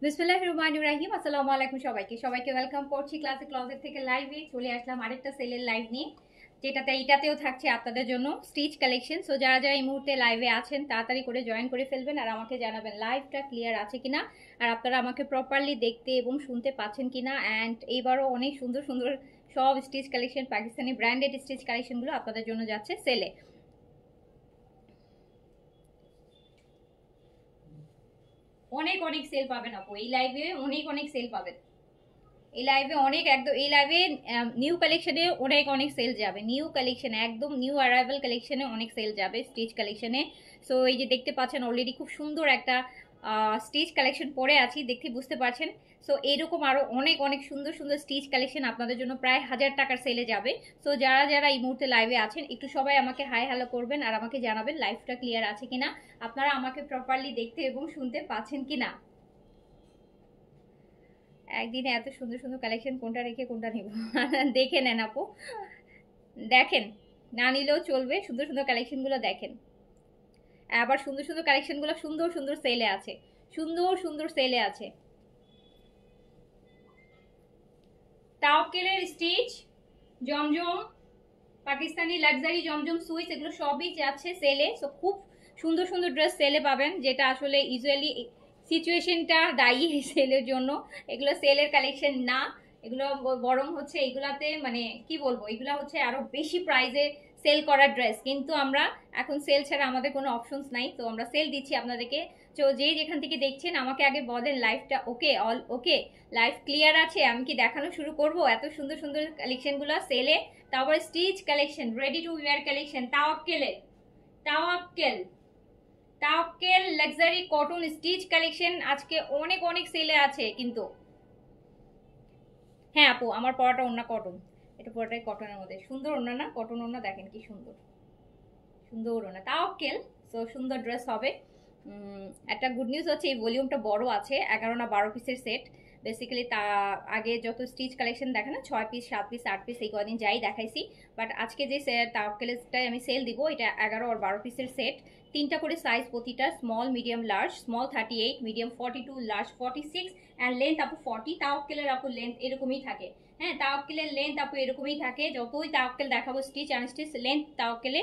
বিসমিল্লাহির রহমানির রহিম। আসসালামু আলাইকুম সবাইকে ওয়েলকাম করছি ক্লাসিক ক্লজেট থেকে লাইভে চলে আসলাম আরেকটা সেলের লাইভ নিয়ে, এটাতেও থাকছে আপনাদের জন্য স্টিচ কালেকশন। সো যারা যারা এই মুহূর্তে লাইভে আছেন তাড়াতাড়ি করে জয়েন করে ফেলবেন আর আমাকে জানাবেন লাইভটা ক্লিয়ার আছে কিনা, আর আপনারা আমাকে প্রপারলি দেখতে এবং শুনতে পাচ্ছেন কিনা। অ্যান্ড এইবারও অনেক সুন্দর সুন্দর সব stitch collection, Pakistani branded stitch কালেকশনগুলো আপনাদের জন্য যাচ্ছে সেলে। অনেক অনেক সেল পাবেন আপু এই লাইভে, অনেক অনেক সেল পাবেন এই লাইভে, অনেক একদম এই লাইভে নিউ কালেকশনে অনেক অনেক সেল যাবে, নিউ কালেকশনে একদম নিউ অ্যারাইভাল কালেকশনে অনেক সেল যাবে স্টিচ কালেকশনে। সো এই যে দেখতে পাচ্ছেন অলরেডি খুব সুন্দর একটা স্টিচ কালেকশন পরে আছি, দেখতে বুঝতে পারছেন। সো এইরকম আরো অনেক অনেক সুন্দর সুন্দর স্টিচ কালেকশন আপনাদের জন্য প্রায় 1000 টাকার সেলে যাবে। সো যারা যারা এই মুহূর্তে লাইভে আছেন একটু সবাই আমাকে হাই হ্যালো করবেন আর আমাকে জানাবেন লাইভটা ক্লিয়ার আছে কিনা, আপনারা আমাকে প্রপারলি দেখতে এবং শুনতে পাচ্ছেন কিনা। একদিনে এত সুন্দর সুন্দর কালেকশন কোনটা রেখে কোনটা নিব দেখে নেন আপু, দেখেন, না নিলেও চলবে, সুন্দর সুন্দর কালেকশনগুলো দেখেন। আবার সুন্দর সুন্দর কালেকশনগুলো সুন্দর সুন্দর সেলে আছে, সুন্দর সুন্দর সেলে আছে। তাওকেলের স্টিচ, জমজম, পাকিস্তানি লাক্সারি জমজম সুইচ, এগুলো সবই যাচ্ছে সেলে। সো খুব সুন্দর সুন্দর ড্রেস সেলে পাবেন, যেটা আসলে ইউজুয়ালি সিচুয়েশনটা দায়ী সেলের জন্য। এগুলো সেলের কালেকশন না, এগুলো বরং হচ্ছে এগুলাতে মানে কি বলবো, এগুলা হচ্ছে আরো বেশি প্রাইজে সেল করা ড্রেস, কিন্তু আমরা এখন সেল ছাড়া আমাদের কোনো অপশনস নাই, তো আমরা সেল দিচ্ছি আপনাদেরকে। তো যে যেখান থেকে দেখছেন আমাকে আগে বলেন লাইভটা ওকে, অল ওকে, লাইভ ক্লিয়ার আছে, আমি কি দেখানো শুরু করব এত সুন্দর সুন্দর কালেকশনগুলো সেলে। তারপর stitch collection, ready to wear collection, Tawakkal Tawakkal luxury cotton stitch collection আজকে অনেক অনেক সেলে আছে কিন্তু। হ্যাঁ আপু, আমার পরাটা ওন্না কটন, এটা পুরোটাই কটনের মধ্যে, সুন্দর ওন্না না, কটন ওন্না, দেখেন কি সুন্দর সুন্দর ওন্না তাওয়াক্কেল। সো সুন্দর ড্রেস হবে। একটা গুড নিউজ হচ্ছে এই ভলিউমটা বড় আছে, 11 না 12 পিসের সেট। বেসিক্যালি তা আগে যত স্টিচ কালেকশন দেখে না 6 পিস 7 পিস 8 পিস এই কদিন যাই দেখাইছি, বাট আজকে যে তাওয়াক্কেলটাই আমি সেল দিব, এটা 11 আর 12 পিসের সেট। তিনটা করে সাইজ প্রতিটা, small medium large, small 38, medium 42, large 46 and length আপু 40। তাওয়াক্কেলের আপু লেন্থ এরকমই থাকে, হ্যাঁ তাওয়াক্কেলের লেন্থ আপু এরকমই থাকে, যতই তাওয়াক্কেল দেখাবো স্টিচ আনস্টিচ লেন্থ তাওয়াক্কেলে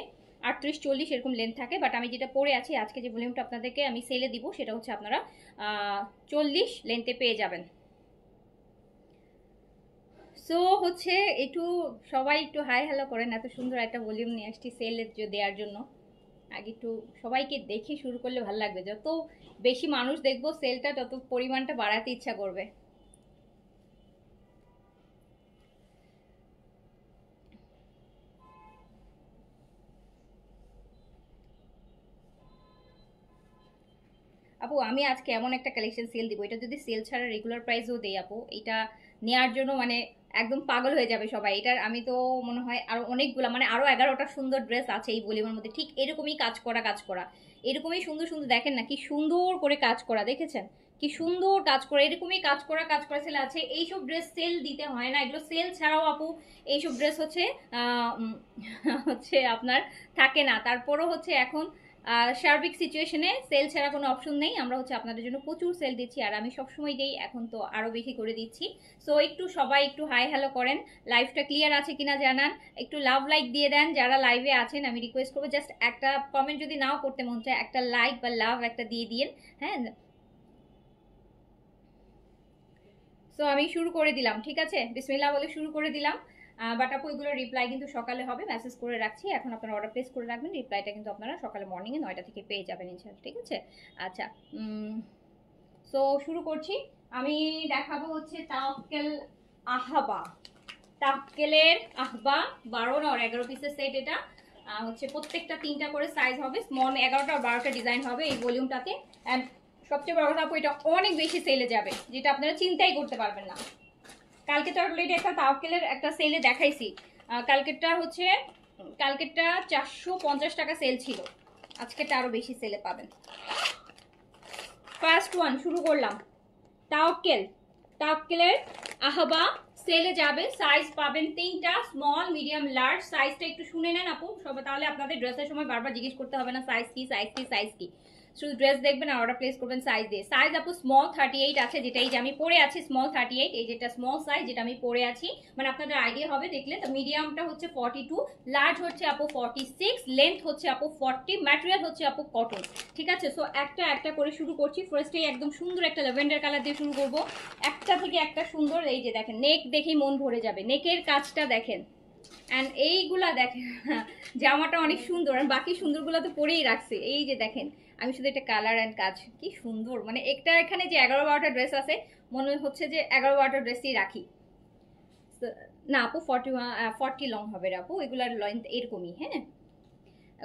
38-40 এরকম লেন্থ থাকে। বাট আমি যেটা পরে আছি আজকে যে ভলিউমটা আপনাদেরকে আমি সেলে দিব সেটা হচ্ছে আপনারা 40 লেন্থে পেয়ে যাবেন। সো হচ্ছে একটু সবাই একটু হাই হ্যালো করেন, এত সুন্দর একটা ভলিউম নিয়ে আসছি সেলে দেওয়ার জন্য। আগে একটু সবাইকে দেখে শুরু করলে ভালো লাগবে, যত বেশি মানুষ দেখবো সেলটা তত পরিমাণটা বাড়াতে ইচ্ছা করবে। আপু আমি আজকে এমন একটা কালেকশন সেল দিব, এটা যদি সেল ছাড়া রেগুলার প্রাইসও দেই আপু, এটা নেওয়ার জন্য মানে একদম পাগল হয়ে যাবে সবাই। এটার আমি তো মনে হয় আরো অনেকগুলা মানে আরো 11টা সুন্দর ড্রেস আছে এই ভলিউমের মধ্যে, ঠিক এরকমই কাজ করা এরকমই সুন্দর সুন্দর, দেখেন না কি সুন্দর করে কাজ করা, দেখেছেন কি সুন্দর কাজ করা, এরকমই কাজ করা সেল আছে। এইসব ড্রেস সেল দিতে হয় না, এগুলো সেল ছাড়াও আপু এইসব ড্রেস হচ্ছে হচ্ছে আপনার থাকে না। তারপরও হচ্ছে এখন সার্বিক সিচুয়েশনে সেল ছাড়া কোনো অপশন নেই, আমরা হচ্ছে আপনাদের জন্য প্রচুর সেল দিচ্ছি আর আমি সবসময় দিই, এখন তো আরও বেশি করে দিচ্ছি। সো একটু সবাই একটু হাই হ্যালো করেন, লাইভটা ক্লিয়ার আছে কিনা জানান, একটু লাভ লাইক দিয়ে দেন যারা লাইভে আছেন, আমি রিকোয়েস্ট করবো জাস্ট একটা কমেন্ট যদি নাও করতে মন চায় একটা লাইক বা লাভ একটা দিয়ে দিন, হ্যাঁ। সো আমি শুরু করে দিলাম, ঠিক আছে, বিসমিল্লাহ বলে শুরু করে দিলাম। বাট আপু এগুলো রিপ্লাই কিন্তু সকালে হবে, মেসেজ করে রাখছি, এখন আপনারা অর্ডার প্লেস করে রাখবেন, রিপ্লাইটা কিন্তু আপনারা সকালে মর্নিংয়ে 9টা থেকে পেয়ে যাবেন ইনশাআল্লাহ, ঠিক আছে। আচ্ছা, সো শুরু করছি। আমি দেখাবো হচ্ছে তাওয়াক্কেল আহবা, তাওয়াক্কেলের আহবা 12 না 11 পিসের সেট। এটা হচ্ছে প্রত্যেকটা 3টা করে সাইজ হবে, স্মল 11টা আর 12টা ডিজাইন হবে এই ভলিউমটাতে। অ্যান্ড সবচেয়ে বড় কথা আপু এটা অনেক বেশি সেলে যাবে, যেটা আপনারা চিন্তাই করতে পারবেন না। কালকে তো অলরেডি একটা তাওয়াক্কেলের একটা সেলে দেখাইছি, কালকেরটা হচ্ছে কালকেরটা 450 টাকা সেল ছিল, আজকেরটা আরো বেশি সেলে পাবেন। ফার্স্ট ওয়ান শুরু করলাম, তাওয়াক্কেলের আহবা সেলে যাবে, সাইজ পাবেন 3টা, স্মল মিডিয়াম লার্জ। সাইজটা একটু শুনে নেন আপু সবাই, তাহলে আপনাদের ড্রেসের সময় বারবার জিজ্ঞেস করতে হবে না সাইজ কি সাইজ কি সাইজ কি। শুধু ড্রেস দেখবেন আর অর্ডার প্লেস করবেন সাইজ দিয়ে। সাইজ আপু স্মল 38 আছে, যেটা এই যে আমি পরে আছি স্মল 38, এই যেটা স্মল সাইজ যেটা আমি পরে আছি, মানে আপনাদের আইডিয়া হবে দেখলে। তো মিডিয়ামটা হচ্ছে 42, লার্জ হচ্ছে আপু 46, লেন্থ হচ্ছে আপু 40, ম্যাটেরিয়াল হচ্ছে আপু কটন। ঠিক আছে, সো একটা একটা করে শুরু করছি। ফার্স্টেই একদম সুন্দর একটা ল্যাভেন্ডার কালার দিয়ে শুরু করব, একটা থেকে একটা সুন্দর। এই যে দেখেন নেক দেখেই মন ভরে যাবে, নেকের কাজটা দেখেন অ্যান্ড এইগুলা দেখেন জামাটা অনেক সুন্দর, আর বাকি সুন্দরগুলো তো পরেই রাখছে। এই যে দেখেন আমি শুধু একটা কালার অ্যান্ড কাজ কি সুন্দর, মানে একটা এখানে যে 11-12টা ড্রেস আছে মনে হচ্ছে যে 11-12টা ড্রেসই রাখি। না আপু 40 লং হবে আপু, এগুলার লেন্থ এরকমই। হ্যাঁ,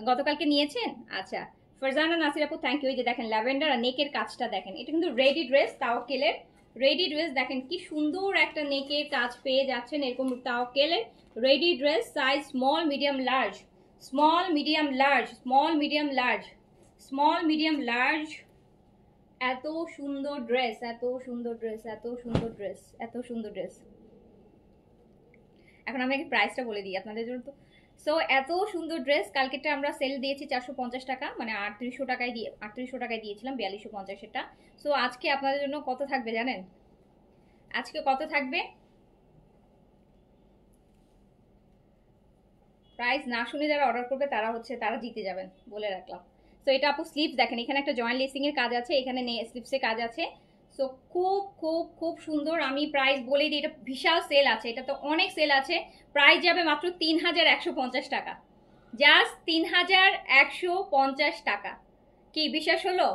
গতকালকে নিয়েছেন? আচ্ছা, ফারজানা নাসির আপু থ্যাংক ইউ। এই যে দেখেন ল্যাভেন্ডার আর নেকের কাজটা দেখেন, এটা কিন্তু রেডি ড্রেস, তাওয়াক্কেলের রেডি ড্রেস। দেখেন কি সুন্দর একটা নেকের কাজ পেয়ে যাচ্ছেন এরকম তাওয়াক্কেলের ready dress. Size small medium large, small medium large, small medium large, small medium large. এত সুন্দর ড্রেস, এত সুন্দর ড্রেস, এত সুন্দর ড্রেস, এত সুন্দর ড্রেস। এখন আমি প্রাইসটা বলে দিই আপনাদের জন্য। তো সো এত সুন্দর ড্রেস, কালকেটা আমরা সেল দিয়েছি 450 টাকা, মানে 3800 টাকায় দিয়ে 3800 টাকায় দিয়েছিলাম 4250 এটা। সো আজকে আপনাদের জন্য কত থাকবে জানেন? আজকে কত থাকবে? প্রাইস না শুনে যারা অর্ডার করবে তারা জিতে যাবেন, বলে রাখলাম। সো এটা আপু স্লিপস দেখেন, এখানে একটা জয়েন্ট লেসিং এর কাজ আছে, এখানে স্লিপসের কাজ আছে। সো খুব খুব খুব সুন্দর। আমি প্রাইস বলে দিই, এটা বিশাল সেল আছে, এটা তো অনেক সেল আছে। প্রাইস যাবে মাত্র 3150 টাকা, জাস্ট 3150 টাকা। কি বিশ্বাস হলো?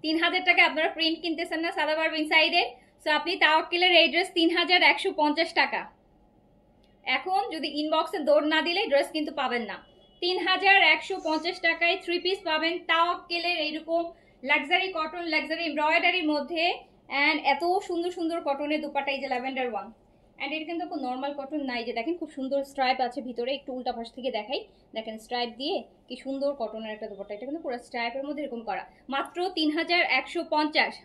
3000 টাকা আপনারা প্রিন্ট কিনতেছেন না সাদাবার ইনসাইডে, সো আপনি তাওয়াক্কেলের এই ড্রেস 3150 টাকা। এখন যদি ইনবক্সে দৌড় না দিলে ড্রেস কিন্তু পাবেন না। 3150 টাকায় 3 পিস পাবেন তাওয়াক্কেলের এইরকম লাক্সারি কটন, লাক্সারি এমব্রয়ডারির মধ্যে। অ্যান্ড এত সুন্দর সুন্দর কটনের দুপাটা, এই যে ল্যাভেন্ডার ওয়ান। অ্যান্ড এটা কিন্তু খুব নর্মাল কটন নাই, যে দেখেন খুব সুন্দর স্ট্রাইপ আছে ভিতরে, একটু উল্টা পাশ থেকে দেখাই, দেখেন স্ট্রাইপ দিয়ে কি সুন্দর কটনের একটা দুপাটা। এটা কিন্তু পুরো স্ট্রাইপের মধ্যে এরকম করা, মাত্র 3150।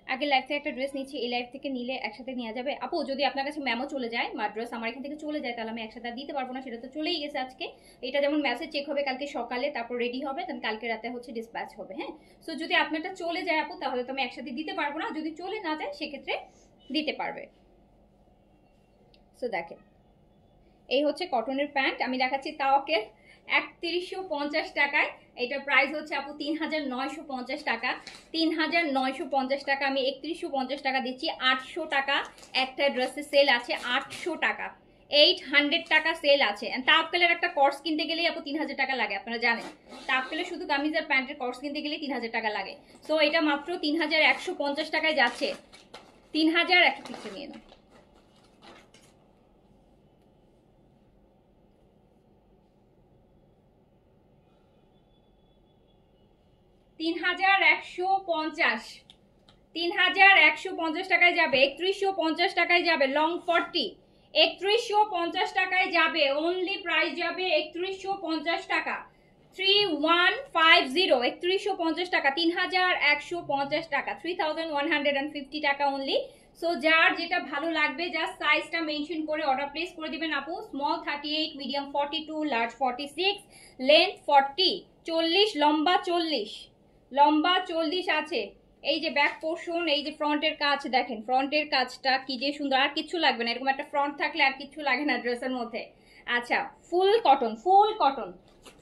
আগে লাইফ থেকে একটা ড্রেস নিচ্ছি, এই লাইফ থেকে নিলে একসাথে নেওয়া যাবে আপু? যদি আপনার কাছে মেমো চলে যায়, বা ড্রেস আমার এখান থেকে চলে যায়, তাহলে আমি একসাথে দিতে পারবো না, সেটা তো চলেই গেছে আজকে। এটা যেমন মেসেজ চেক হবে কালকে সকালে, তারপর রেডি হবে, দেন কালকে রাতে হচ্ছে ডিসপ্যাচ হবে। হ্যাঁ, সো যদি আপনারটা চলে যায় আপু, তাহলে তো আমি একসাথে দিতে পারবো না, যদি চলে না যায় সেক্ষেত্রে দিতে পারবে। সো দেখেন এই হচ্ছে কটনের প্যান্ট, আমি দেখাচ্ছি তাওয়াক্কেল 3150 টাকায়। এটার প্রাইস হচ্ছে আপু 3950 টাকা, 3950 টাকা। আমি 3150 টাকা দিচ্ছি। 800 টাকা একটা ড্রেসের সেল আছে, 800 টাকা, 800 টাকা সেল আছে। তাওয়াক্কেলের একটা কোর্স কিনতে গেলেই আপু 3000 টাকা লাগে, আপনারা জানেন। তাওয়াক্কেলের শুধু কামিজ আর প্যান্টের কোর্স কিনতে গেলেই 3000 টাকা লাগে। সো এটা মাত্র 3150 টাকায় যাচ্ছে। 3100 নিয়ে নাও। 3150, 3150 টাকায় যাবে। 3150 টাকায় যাবে লং 40, 3150 টাকায় যাবে। অনলি প্রাইস যাবে 3150 টাকা, 3150, 3150 টাকা, 3150 টাকা, 3150 টাকা অনলি। সো যার যেটা ভালো লাগবে জাস্ট সাইজটা মেনশন করে অর্ডার প্লেস করে দিবেন আপু। স্মল 38, মিডিয়াম 42, লার্জ 46, লেন্থ 40, 40, লম্বা 40, লম্বা 40 আছে। এই যে ব্যাক পোর্শন, এই যে ফ্রন্টের কাজ দেখেন, ফ্রন্টের কাজটা কি যে সুন্দর, আর কিছু লাগবে না, এরকম একটা ফ্রন্ট থাকলে আর কিছু লাগে না ড্রেসের মধ্যে। আচ্ছা, ফুল কটন, ফুল কটন,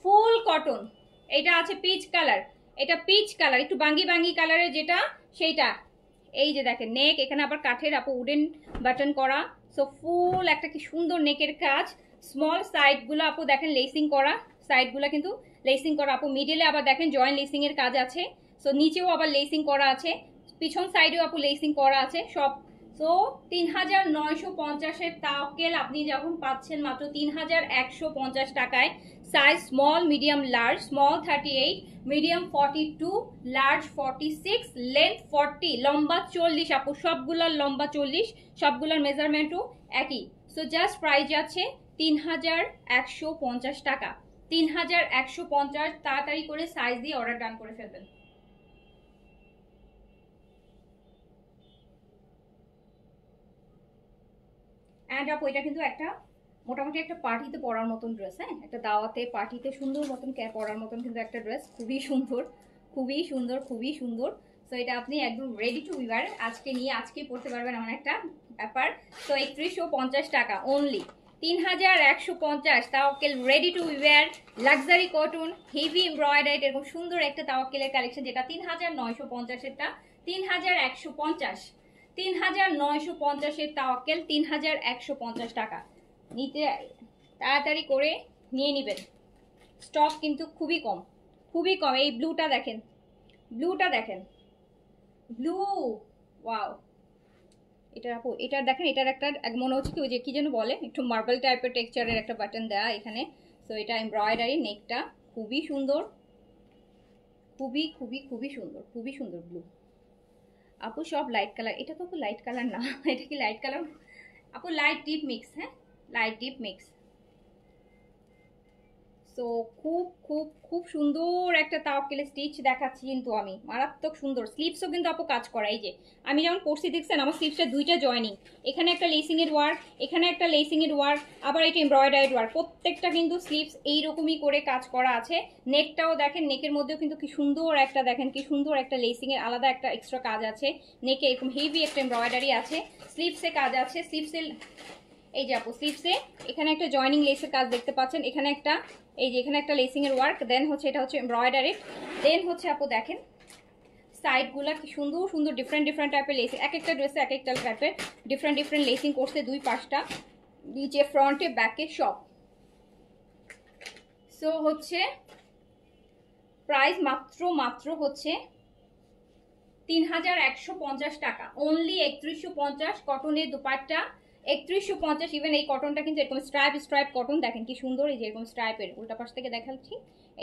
ফুল কটন। এটা আছে পিচ কালার, এটা পিচ কালার, একটু বাঙ্গি বাঙ্গি কালারের যেটা সেইটা। এই যে দেখেন নেক, এখানে আবার কাঠের আপু উডেন বাটন করা। সো ফুল একটা কি সুন্দর নেকের কাজ। স্মল সাইডগুলো আপু দেখেন লেসিং করা, সাইডগুলো কিন্তু লেসিং করা আপু। মিডিলে আবার দেখেন জয়েন্ট লেসিং এর কাজ আছে। সো নিচেও আবার লেসিং করা আছে, পিছন সাইডেও আপু লেসিং করা আছে সব। সো 3950-এর তাওয়াক্কেল আপনি যখন পাচ্ছেন মাত্র 3150 টাকায়। Size small, medium, large. Small 38, medium 42, large 46, length 40, লম্বা 40 আপু। সবগুলার লম্বা 40, সবগুলার মেজারমেন্টও একই। সো জাস্ট প্রাইস যাচ্ছে 3150 টাকা, 3150। তাড়াতাড়ি করে সাইজ দিয়ে অর্ডার ডান করে ফেলবেন। অ্যান্ড আপু এটা কিন্তু একটা মোটামুটি একটা পার্টিতে পরার মতন ড্রেস, হ্যাঁ, একটা দাওয়াতে পার্টিতে সুন্দর মতন পরার মতন কিন্তু একটা ড্রেস, খুবই সুন্দর, খুবই সুন্দর, খুবই সুন্দর। সো এটা আপনি একদম রেডি টু উইয়ার, আজকে নিয়ে আজকেই পরতে পারবেন এমন একটা ব্যাপার। তো 3150 টাকা only, 3150 Tawakkal ready to wear luxury cotton heavy embroidered এরকম সুন্দর একটা তাওয়াক্কেলের কালেকশন, যেটা 3950 এরটা 3150, 3950 তাওয়াক্কেল 3150 টাকা। নিতে তাড়াতাড়ি করে নিয়ে নেবেন, স্টক কিন্তু খুবই কম, খুবই কম। এই ব্লুটা দেখেন, ব্লুটা দেখেন, ব্লু, ওয়াও। এটা আপু এটা দেখেন, এটার একটা মনে হচ্ছে কি ওই যে কি যেন বলে, একটু মার্বেল টাইপের টেক্সচারের একটা বাটন দেওয়া এখানে। সো এটা এমব্রয়ডারি, নেকটা খুবই সুন্দর, খুবই খুবই খুবই সুন্দর, খুবই সুন্দর ব্লু। আপু সব লাইট কালার, এটা তো আপু লাইট কালার না এটা কি লাইট কালার আপু? লাইট ডিপ মিক্স, হ্যাঁ লাইট ডিপ মিক্স। সো খুব খুব খুব সুন্দর একটা তাওয়াক্কেলের স্টিচ দেখাচ্ছি কিন্তু আমি, মারাত্মক সুন্দর। স্লিভসও কিন্তু আপু কাজ করা, এই যে আমি যেমন পরছি দেখছেন আমার স্লিভসটা দুইটা জয়েনিং, এখানে একটা লেসিং এর ওয়ার্ক, এখানে একটা লেসিং এর ওয়ার্ক, আবার এটা এমব্রয়ডারিড ওয়ার্ক, প্রত্যেকটা কিন্তু স্লিভস এইরকমই করে কাজ করা আছে। নেকটাও দেখেন, নেকের মধ্যেও কিন্তু কি সুন্দর একটা, দেখেন কি সুন্দর একটা লেসিং এর আলাদা একটা এক্সট্রা কাজ আছে, নেকে এরকম হেভি একটা এমব্রয়ডারি আছে, স্লিভসে কাজ আছে, স্লিভসে এই যে আপু স্লিভসে এখানে একটা জয়েনিং লেসের কাজ দেখতে পাচ্ছেন, এখানে একটা, এই যে এখানে একটা লেসিং এর ওয়ার্ক, দেন হচ্ছে এটা হচ্ছে এমব্রয়ডারি, দেন হচ্ছে আপু দেখেন সাইডগুলা কি সুন্দর সুন্দর ডিফারেন্ট ডিফারেন্ট টাইপের লেসিং, এক একটা ড্রেসে এক একটা টাইপের ডিফারেন্ট ডিফারেন্ট লেসিং করছে, দুই পাশটা, নিচে ফ্রন্টে ব্যাকে সব। সো হচ্ছে প্রাইস মাত্র মাত্র হচ্ছে 3150 টাকা অনলি, 3150 কটনের দুপাট্টা 3150। ইভেন এই কটনটা কিন্তু এরকম স্ট্রাইপ স্ট্রাইপ কটন, দেখেন কি সুন্দর, এই যে এরকম স্ট্রাইপের, উল্টা পাশ থেকে দেখাচ্ছি,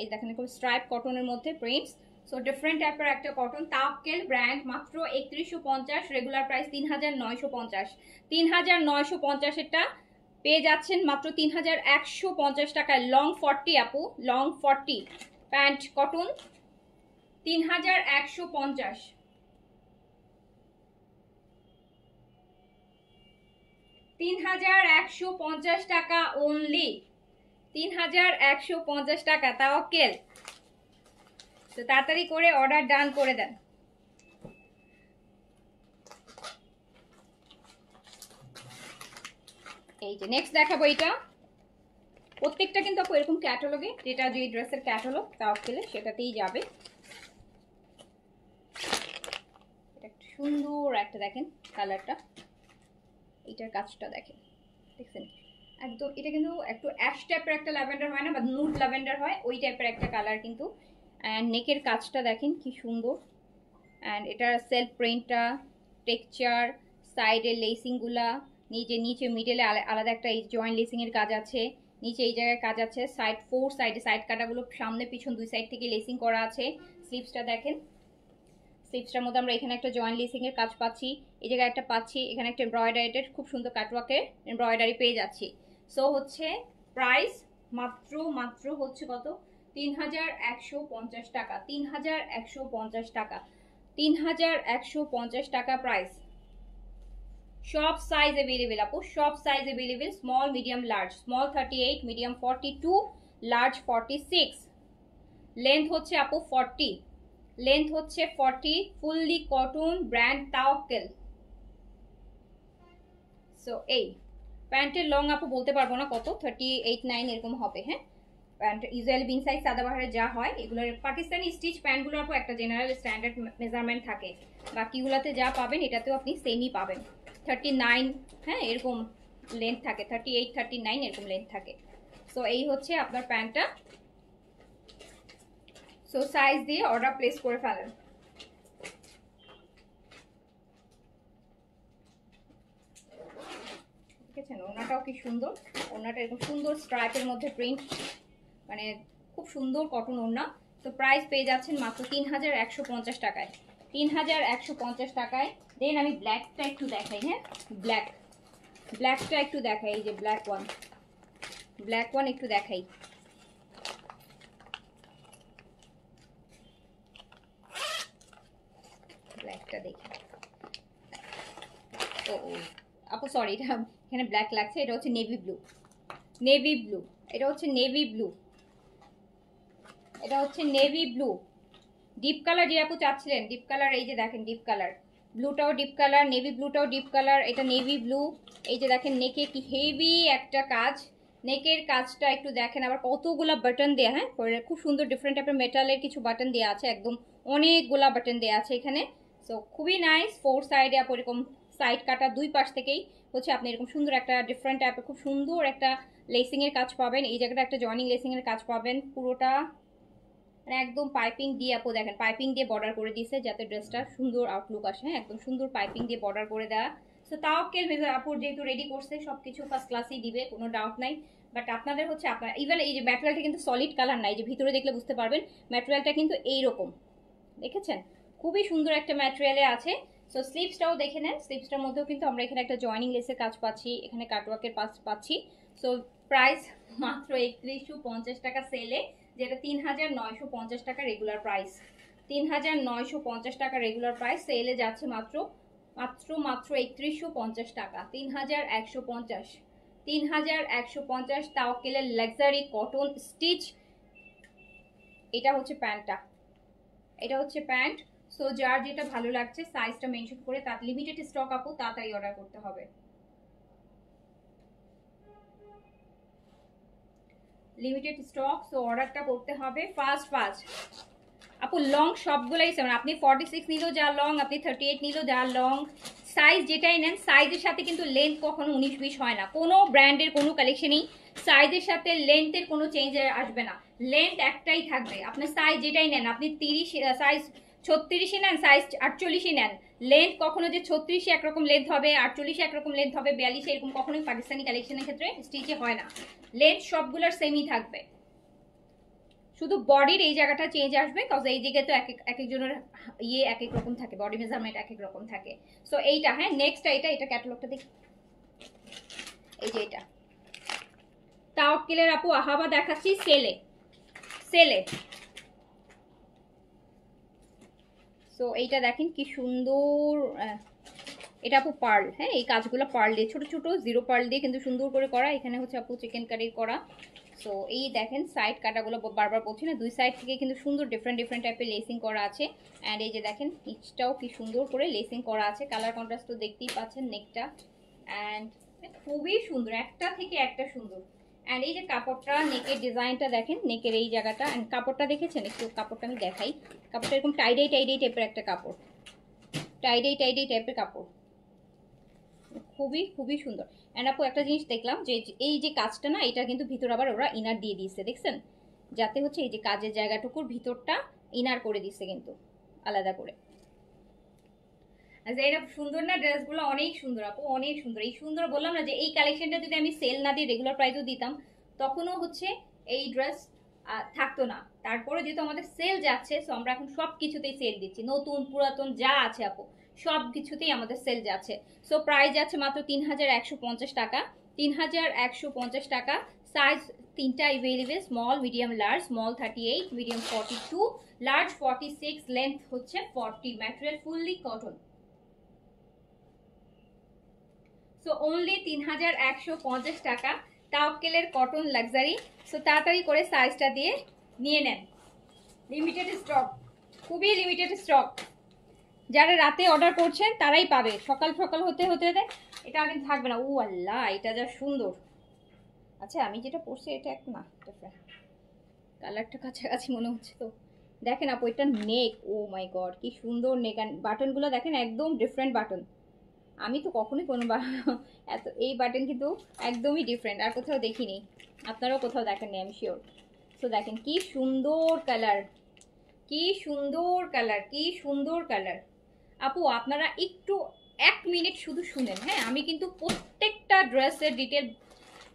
এই দেখেন এরকম স্ট্রাইপ কটনের মধ্যে প্রিন্টস। সো ডিফারেন্ট টাইপের একটা কটন, তাওয়াক্কেল ব্র্যান্ড, মাত্র 3150, রেগুলার প্রাইস 3950, 3950 পেয়ে যাচ্ছেন মাত্র 3150 টাকায়। লং 40 আপু, লং 40 প্যান্ট কটন 3150, 3150 টাকা অনলি, 3150 টাকা তাওয়াক্কেল। তো তাড়াতাড়ি করে অর্ডার ডান করে দেন। এই যে নেক্সট দেখাবো, এটা প্রত্যেকটা কিন্তু আপু এরকম ক্যাটালগে, যেটা যে ড্রেসের ক্যাটালগ তাওয়াক্কেলে সেটাতেই যাবে। এটা সুন্দর একটা দেখেন কালারটা, এটার কাজটা দেখেন, দেখছেন একদম, এটা কিন্তু একটু অ্যাশ টাইপের একটা ল্যাভেন্ডার হয় না, বা নুড ল্যাভেন্ডার হয়, ওই টাইপের একটা কালার কিন্তু। অ্যান্ড নেকের কাজটা দেখেন কি সুন্দর, অ্যান্ড এটার সেলফ প্রিন্টটা, টেক্সচার, সাইডের লেসিংগুলা, নিচে নিচে মিডলে আলাদা একটা এই জয়েন্ট লেসিংয়ের কাজ আছে, নিচে এই জায়গায় কাজ আছে, সাইড ফোর সাইডে সাইড কাটাগুলো সামনে পিছন দুই সাইড থেকে লেসিং করা আছে। স্লিভসটা দেখেন, স্লিভসটার মধ্যে আমরা এখানে একটা জয়েন্ট লেসিংয়ের কাজ পাচ্ছি, এই জায়গায় একটা পাচ্ছি, এখানে একটা এমব্রয়ডারিটের খুব সুন্দর কাটওয়ার্কের এমব্রয়ডারি পেয়ে যাচ্ছি। সো হচ্ছে প্রাইস মাত্র মাত্র হচ্ছে কত, 3150 টাকা, 3150 টাকা, 3150 টাকা প্রাইস। সব সাইজ अवेलेबल আপু, সব size available, small medium large, small 38, medium 42, large 46, length হচ্ছে আপু 40, লেন্থ হচ্ছে 40, fully cotton brand Tawakkal. So এই প্যান্টের লং আপু বলতে পারবো না কত, 38, 9 এরকম হবে, হ্যাঁ। প্যান্ট ইউজুয়ালি বিন সাইজ সাদাবাহারে যা হয়, এগুলোর পাকিস্তানি স্টিচ প্যান্টগুলোর আপু একটা জেনারেল স্ট্যান্ডার্ড মেজারমেন্ট থাকে, বাকিগুলোতে যা পাবেন এটাতেও আপনি সেমই পাবেন, 39, হ্যাঁ এরকম লেন্থ থাকে, 38, 39 এরকম লেন্থ থাকে। সো এই হচ্ছে আপনার প্যান্টটা। সো সাইজ দিয়ে অর্ডার প্লেস করে ফেলেন। দেখেছেন ওনাটাও কি সুন্দর, ওনাটা এরকম সুন্দর স্ট্রাইপের মধ্যে প্রিন্ট, মানে খুব সুন্দর কটন ওড়না। তো প্রাইস পেয়ে যাচ্ছেন মাত্র 3150 টাকায়, 3150 টাকায়। দেন আমি ব্ল্যাকটা একটু দেখাই, হ্যাঁ ব্ল্যাকটা একটু দেখাই, এই যে ব্ল্যাক ওয়ান একটু দেখাই। ব্ল্যাকটা দেখি, ও আপু সরি, এটা এখানে ব্ল্যাক লাগছে, এটা হচ্ছে নেভি ব্লু, নেভি ব্লু, এটা হচ্ছে নেভি ব্লু, এটা হচ্ছে নেভি ব্লু। ডিপ কালার যে আপু চাচ্ছিলেন, ডিপ কালার, এই যে দেখেন ডিপ কালার, ব্লুটাও ডিপ কালার, নেভি ব্লুটাও ডিপ কালার, এটা নেভি ব্লু। এই যে দেখেন নেকে কি হেভি একটা কাজ, নেকের কাজটা একটু দেখেন, আবার কতগুলা বাটন দেয়া, হ্যাঁ খুব সুন্দর ডিফারেন্ট টাইপের মেটালের কিছু বাটন দেওয়া আছে, একদম অনেকগুলা বাটন দেওয়া আছে এখানে। সো খুবই নাইস, ফোর সাইডে আপু এরকম সাইড কাটা, দুই পাশ থেকেই হচ্ছে আপনি এরকম সুন্দর একটা ডিফারেন্ট টাইপের খুব সুন্দর একটা লেসিং এর কাজ পাবেন। এই জায়গাটা একটা জয়েনিং লেসিং এর কাজ পাবেন পুরোটা, মানে একদম পাইপিং দিয়ে আপু দেখেন পাইপিং দিয়ে বর্ডার করে দিয়েছে যাতে ড্রেসটা সুন্দর আউটলুক আসে, হ্যাঁ একদম সুন্দর পাইপিং দিয়ে বর্ডার করে দেওয়া। সো তাওয়াক্কেল মেজর আপুর যেহেতু রেডি করছে সবকিছু ফার্স্ট ক্লাসই দিবে, কোনো ডাউট নাই। বাট আপনাদের হচ্ছে আপনার ইভেন এই যে ম্যাটেরিয়ালটা কিন্তু সলিড কালার নাই, যে ভিতরে দেখলে বুঝতে পারবেন ম্যাটেরিয়ালটা কিন্তু এইরকম, দেখেছেন খুবই সুন্দর একটা ম্যাটেরিয়ালে আছে। সো স্লিভসটাও দেখে নেন, স্লিভসটার মধ্যেও কিন্তু আমরা এখানে একটা জয়েনিং লেসের কাজ পাচ্ছি, এখানে কাটওয়ার্কের পাস পাচ্ছি। সো প্রাইস মাত্র 3150 টাকা সেলে, যেটা 3950 টাকা রেগুলার প্রাইস, 3950 টাকা রেগুলার প্রাইস, সেলে যাচ্ছে মাত্র মাত্র মাত্র 3150 টাকা, 3150, 3150। তাওয়াক্কেলের লাক্সারি কটন স্টিচ, এটা হচ্ছে প্যান্টটা, এটা হচ্ছে প্যান্ট। সো যার যেটা ভালো লাগছে সাইজটা মেনশন করে, তার লিমিটেড স্টক আপু তাড়াতাড়ি অর্ডার করতে হবে, লিমিটেড স্টক। সো অর্ডারটা করতে হবে ফাস্ট ফাস্ট আপু। লং সবগুলাই সেম, আপনি 46 নিলেও যা লং, আপনি 38 নিলেও যা লং, সাইজ যেটাই নেন সাইজের সাথে কিন্তু লেন্থ কখনো 19-20 হয় না, কোনো ব্র্যান্ডের কোনো কালেকশনই সাইজের সাথে লেন্থের কোনো চেঞ্জ আসবে না, লেন্থ একটাই থাকবে। আপনার সাইজ যেটাই নেন, আপনি 30 সাইজ 36 নেন, সাইজ 48 নেন, লেন্থ কখনো যে 36 একরকম লেন্থ হবে, 48 একরকম লেন্থ হবে, 42 এরকম কখনোই পাকিস্তানি কালেকশনের ক্ষেত্রে স্টিচে হয় না, লেন্থ সবগুলোর সেমই থাকবে, শুধু বডির এই জায়গাটা চেঞ্জ আসবে, কজ এই দিকে তো এক একজনের ইয়ে এক এক রকম থাকে, বডি মেজারমেন্ট এক এক রকম থাকে। সো এইটা, হ্যাঁ নেক্সট এটা, এটা ক্যাটালগটা দেখি, এই যে এটা তাওয়াক্কেলের আপু আহাবা দেখাচ্ছি সেলে, সেলে। সো এইটা দেখেন কি সুন্দর, এটা আপু পার্ল, হ্যাঁ এই কাজগুলো পার্ল দিয়ে, ছোট ছোট জিরো পার্ল দিয়ে কিন্তু সুন্দর করে করা, এখানে হচ্ছে আপু চিকেন কারির করা। সো এই দেখেন সাইড কাটাগুলো বারবার বলছি না, দুই সাইড থেকে কিন্তু সুন্দর ডিফারেন্ট ডিফারেন্ট টাইপের লেসিং করা আছে। অ্যান্ড এই যে দেখেন নিচটাও কি সুন্দর করে লেসিং করা আছে, কালার কন্ট্রাস্ট তো দেখতেই পাচ্ছেন নেকটা, অ্যান্ড খুবই সুন্দর, একটা থেকে একটা সুন্দর। অ্যান্ড এই যে কাপড়টা, নেকের ডিজাইনটা দেখেন, নেকের এই জায়গাটা, অ্যান্ড কাপড়টা দেখেছেন, একটু কাপড়টা আমি দেখাই, কাপড়টা এরকম টাইডাই টাইডাই টাইপের একটা কাপড়, টাইডাই টাইডাই টাইপের কাপড়, খুবই খুবই সুন্দর। অ্যান্ড আপু একটা জিনিস দেখলাম যে এই যে কাজটা না, এটা কিন্তু ভিতর আবার ওরা ইনার দিয়ে দিয়েছে, দেখছেন, যাতে হচ্ছে এই যে কাজের জায়গাটুকুর ভিতরটা ইনার করে দিচ্ছে কিন্তু আলাদা করে। আচ্ছা এটা সুন্দর না, ড্রেসগুলো অনেক সুন্দর আপু, অনেক সুন্দর। এই সুন্দর বললাম না যে এই কালেকশনটা যদি আমি সেল না দিয়ে রেগুলার প্রাইসও দিতাম তখনও হচ্ছে এই ড্রেস থাকতো না, তারপরে যেহেতু আমাদের সেল যাচ্ছে, সো আমরা এখন সব কিছুতেই সেল দিচ্ছি, নতুন পুরাতন যা আছে আপু সব কিছুতেই আমাদের সেল যাচ্ছে। সো প্রাইস যাচ্ছে মাত্র 3150 টাকা, 3150 টাকা। সাইজ তিনটা available, small, medium, large. Small 38, medium 42, large 46, length হচ্ছে 40, material fully cotton. So only 3150 টাকা, তাওয়াক্কেলের কটন লাক্সারি। সো তাড়াতাড়ি করে সাইজটা দিয়ে নিয়ে নেন, লিমিটেড স্টক, খুবই লিমিটেড স্টক। যারা রাতে অর্ডার করছেন তারাই পাবে, সকাল সকাল হতে হতে এটা আগে থাকবে না। ও আল্লাহ এটা যা সুন্দর। আচ্ছা আমি যেটা পরছি এটা এক না, কালারটা কাছাকাছি মনে হচ্ছে তো। দেখেন আপু এটা নেক, ও মাই গড কি সুন্দর নেক, বাটনগুলো দেখেন একদম ডিফারেন্ট বাটন, আমি তো কখনোই কোনো এত এই বাটন কিন্তু একদমই ডিফারেন্ট, আর কোথাও দেখিনি, আপনারাও কোথাও দেখেননি আমি শিওর। সো দেখেন কি সুন্দর কালার, কি সুন্দর কালার, কি সুন্দর কালার। আপু আপনারা একটু 1 মিনিট শুধু শুনেন, হ্যাঁ আমি কিন্তু প্রত্যেকটা ড্রেসের ডিটেল,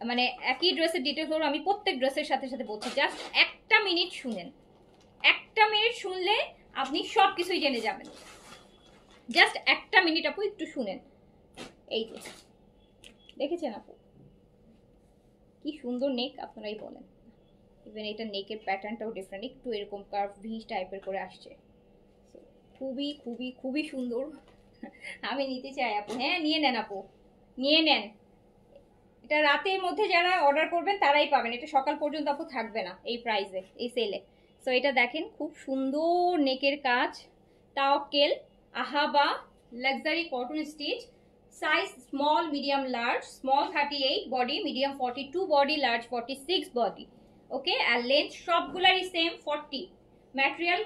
মানে একই ড্রেসের ডিটেল হলো আমি প্রত্যেক ড্রেসের সাথে সাথে বলছি, জাস্ট একটা মিনিট শুনেন, একটা মিনিট শুনলে আপনি সব কিছুই জেনে যাবেন, জাস্ট একটা মিনিট আপু একটু শুনেন। এই যে দেখেছেন আপু কি সুন্দর নেক, আপনারাই বলেন। ইভেন এটা নেকের প্যাটার্নটাও ডিফারেন্ট, একটু এরকম কার্ভ ভি টাইপের করে আসছে, খুবই খুবই খুবই সুন্দর। আমি নিতে চাই আপু, হ্যাঁ নিয়ে নেন আপু, নিয়ে নেন। এটা রাতের মধ্যে যারা অর্ডার করবেন তারাই পাবেন, এটা সকাল পর্যন্ত আপু থাকবে না এই প্রাইসে, এই সেলে। সো এটা দেখেন খুব সুন্দর নেকের কাজ, তাওকেল আহাবা luxury cotton stitch, size small medium large, small 38 body, medium 42 body, large 46 body. Okay, আর লেন্থ সবগুলারই সেম 40। ম্যাটেরিয়াল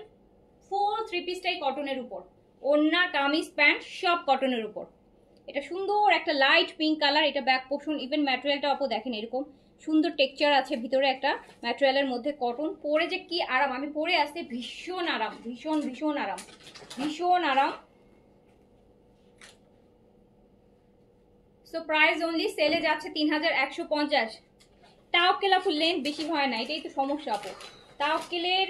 ফুল 3 পিসটাই কটনের উপর, ওড়না কামিজ প্যান্ট সব কটনের উপর। এটা সুন্দর একটা লাইট পিঙ্ক কালার, এটা ব্যাক পোর্শন, ইভেন ম্যাটেরিয়ালটা আপু দেখেন এরকম সুন্দর টেক্সচার আছে ভিতরে একটা ম্যাটেরিয়ালের মধ্যে কটন। পরে যে কি আরাম, আমি পরে আসতে ভীষণ আরাম, ভীষণ ভীষণ আরাম, ভীষণ আরাম। সো প্রাইস অনলি সেলে যাচ্ছে 3150। তাওকেল আপু লেন্থ বেশি হয় না, এটাই তো সমস্যা আপু। তাওকেলের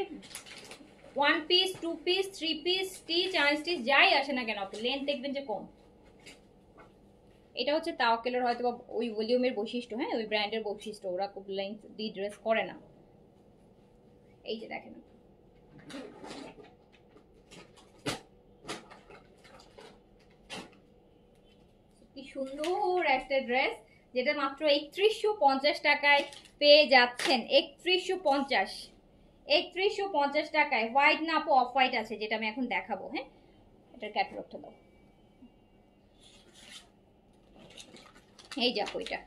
1 piece 2 piece 3 piece stitch unstitch যাই আসে না কেন আপু, লেন্থ দেখবেন যে কম। এটা হচ্ছে তাওকেলের হয়তো ওই ভলিউমের বৈশিষ্ট্য, হ্যাঁ ওই ব্র্যান্ডের বৈশিষ্ট্য, ওরা খুব লেন্থ দিয়ে ড্রেস করে না। এই যে দেখেন কি সুন্দর একটা ড্রেস, যেটা মাত্র 3150 টাকায় পেয়ে যাচ্ছেন। 3150, 3150 টাকায়। হোয়াইট না আপু, অফ হোয়াইট আছে যেটা আমি এখন দেখাবো। হ্যাঁ, এটার ক্যাটালগটা দাও। এই যে আপু এটা,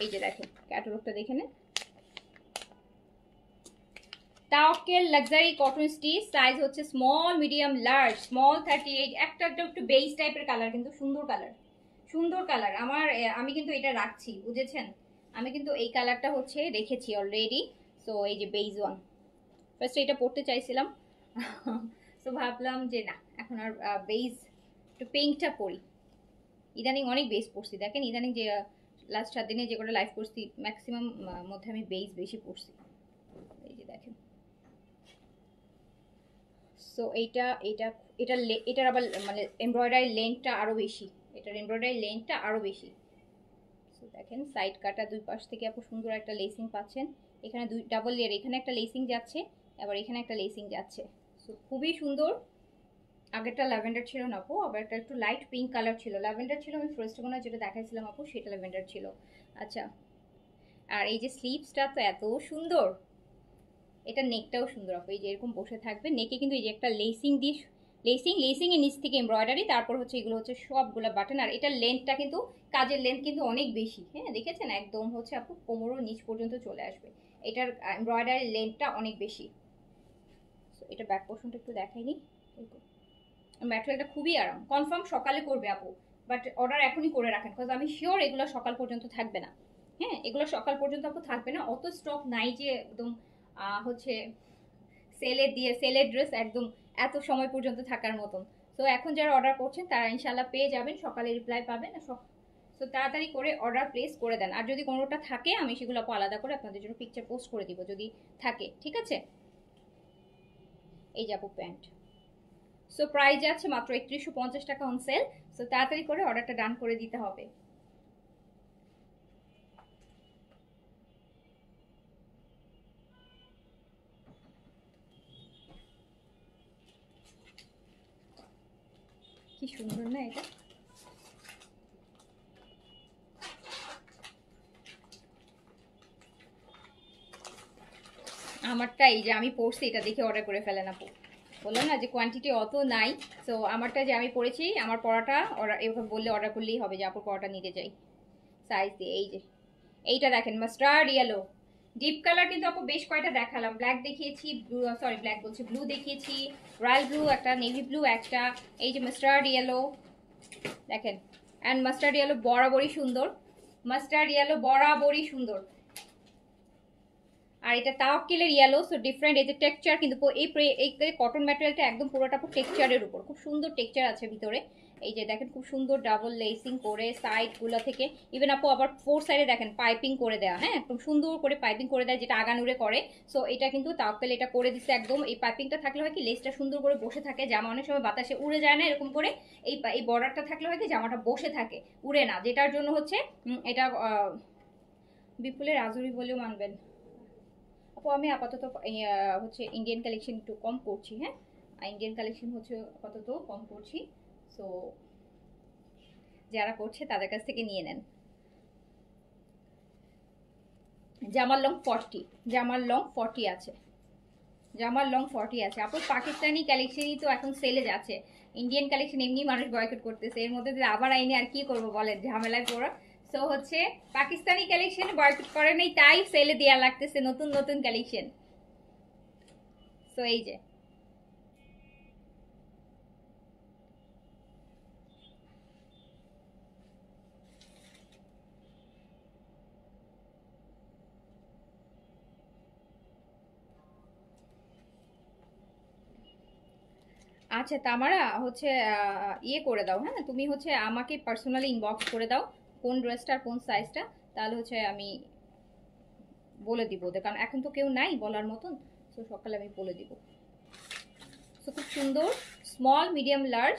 এই যে দেখেন ক্যাটালগটা দেখে নেন। তাওকেল লাক্সারি কটন স্টিচ, সাইজ হচ্ছে স্মল মিডিয়াম লার্জ, স্মল 38। একটা একটু বেজ টাইপের কালার, কিন্তু সুন্দর কালার, সুন্দর কালার। আমি কিন্তু এটা রাখছি, বুঝেছেন, আমি কিন্তু এই কালারটা হচ্ছে রেখেছি অলরেডি। সো এই যে বেজ ওয়ান, ফার্স্ট এটা পড়তে চাইছিলাম, তো ভাবলাম যে না এখন আর বেজ, একটু পিঙ্কটা পরি। ইদানিং অনেক বেজ পড়ছি, দেখেন ইদানিং যে লাস্ট 7 দিনে যে কটা লাইভ করছি ম্যাক্সিমাম মধ্যে আমি বেজ বেশি পড়ছি। এই যে দেখেন, সো এইটা এটা এটা এটার আবার মানে এমব্রয়ডারি লেন্থটা আরও বেশি, এটার এমব্রয়ডারি লেন্থটা আরও বেশি। সো দেখেন সাইড কাটা, দুই পাশ থেকে আপু সুন্দর একটা লেসিং পাচ্ছেন। এখানে দুই ডাবল লেয়ার, এখানে একটা লেসিং যাচ্ছে, আবার এখানে একটা লেসিং যাচ্ছে। সো খুবই সুন্দর। আগেরটা ল্যাভেন্ডার ছিল না আপু, আবার একটা একটু লাইট পিঙ্ক কালার ছিল। ল্যাভেন্ডার ছিল আমি ফার্স্ট কোনো যেটা দেখাইছিলাম আপু, সেটা ল্যাভেন্ডার ছিল। আচ্ছা, আর এই যে স্লিভসটা তো এত সুন্দর, এটা নেকটাও সুন্দর আপু, এই যে এরকম বসে থাকবে নেকে, কিন্তু এই যে একটা লেসিং দিয়ে, লেসিং এর নিচ থেকে এমব্রয়ডারি, তারপর হচ্ছে এগুলো হচ্ছে সবগুলো বাটন। আর এটার লেন্থটা কিন্তু, কাজের লেন্থ কিন্তু অনেক বেশি, হ্যাঁ দেখেছেন একদম হচ্ছে আপু কোমরও নিচ পর্যন্ত চলে আসবে। এটার এমব্রয়ডারি লেন্থটা অনেক বেশি। এটা ব্যাক পোর্শনটা একটু দেখাইনি, ম্যাটেরিয়ালটা খুবই আরাম। কনফার্ম সকালে করবে আপু, বাট অর্ডার এখনই করে রাখেন, বিকজ আমি শিওর এগুলো সকাল পর্যন্ত থাকবে না। হ্যাঁ, এগুলো সকাল পর্যন্ত আপু থাকবে না, অত স্টক নাই যে একদম হচ্ছে সেলের ড্রেস একদম এত সময় পর্যন্ত থাকার মতন। তো এখন যারা অর্ডার করছেন তারা ইনশাল্লাহ পেয়ে যাবেন, সকালে রিপ্লাই পাবেন। তো তাড়াতাড়ি করে অর্ডার প্লেস করে দেন। আর যদি কোনোটা থাকে আমি সেগুলো আপু আলাদা করে আপনাদের জন্য পিকচার পোস্ট করে দিব যদি থাকে, ঠিক আছে। এই যে আপু প্যান্ট, সো প্রাইস যাচ্ছে মাত্র 3150 টাকা অন সেল। সো তাড়াতাড়ি করে অর্ডারটা ডান করে দিতে হবে। কি সুন্দর না এটা, আমারটা এই যে আমি পড়ছি এটা দেখে অর্ডার করে ফেলেন আপু, বললাম না যে কোয়ান্টিটি অত নাই। সো আমারটা যে আমি পড়েছি, আমার পড়াটা অর্ডার এভাবে বললে অর্ডার করলেই হবে যে আপুর পড়াটা নিতে চাই সাইজ দিয়ে। এই যে এইটা দেখেন মাস্টার্ড ইয়েলো, ডিপ কালার কিন্তু আপু বেশ কয়টা দেখালাম, ব্ল্যাক দেখিয়েছি, সরি ব্ল্যাক বলছি, ব্লু দেখিয়েছি, রয়্যাল ব্লু একটা, নেভি ব্লু একটা, এই যে মাস্টার্ড ইয়েলো দেখেন। অ্যান্ড মাস্টার্ড ইয়েলো বরাবরই সুন্দর, মাস্টার্ড ইয়েলো বরাবরই সুন্দর। আর এটা তাওয়াক্কিলের ইয়েলো, সো ডিফারেন্ট। এই যে টেক্সচার কিন্তু এই কটন ম্যাটেরিয়ালটা একদম পুরোটা পুরো টেক্সচারের উপর, খুব সুন্দর টেক্সচার আছে ভিতরে। এই যে দেখেন খুব সুন্দর ডাবল লেসিং করে সাইডগুলো থেকে, ইভেন আপু আবার 4 সাইডে দেখেন পাইপিং করে দেওয়া, হ্যাঁ একদম সুন্দর করে পাইপিং করে দেয়, যেটা আগানুরে করে। সো এটা কিন্তু তাওয়াক্কিল এটা করে দিচ্ছে একদম। এই পাইপিংটা থাকলে হয় কি লেসটা সুন্দর করে বসে থাকে, জামা অনেক সময় বাতাসে উড়ে যায় না এরকম করে। এই বর্ডারটা থাকলে হয় কি জামাটা বসে থাকে, উড়ে না, যেটার জন্য হচ্ছে এটা বিপুলের আজুরি বলেও মানবেন আপু। আমি আপাতত হচ্ছে ইন্ডিয়ান কালেকশন একটু কম করছি, হ্যাঁ ইন্ডিয়ান কালেকশন হচ্ছে আপাতত কম করছি। সো যারা করছে তাদের কাছ থেকে নিয়ে নেন। জামার লং 40, জামার লং 40 আছে, জামার লং 40 আছে আপু। পাকিস্তানি কালেকশনই তো এখন সেলে যাচ্ছে, ইন্ডিয়ান কালেকশন এমনি মানুষ বয়কট করতেছে, এর মধ্যে আবার আইনে আর কি করবো বলেন, ঝামেলায় পড়ো। সো হচ্ছে পাকিস্তানি কালেকশন বয়কট করে নেই, তাই সেলে দেয়া লাগতেছে নতুন নতুন কালেকশন। সো এই যে আচ্ছা তামারা হচ্ছে ইয়ে করে দাও, হ্যাঁ তুমি হচ্ছে আমাকে পার্সোনালি ইনবক্স করে দাও কোন ড্রেসটা আর কোন সাইজটা, তাহলে হচ্ছে আমি বলে দিব ওদের, কারণ এখন তো কেউ নাই বলার মতন, তো সকালে আমি বলে দিব। তো খুব সুন্দর স্মল মিডিয়াম লার্জ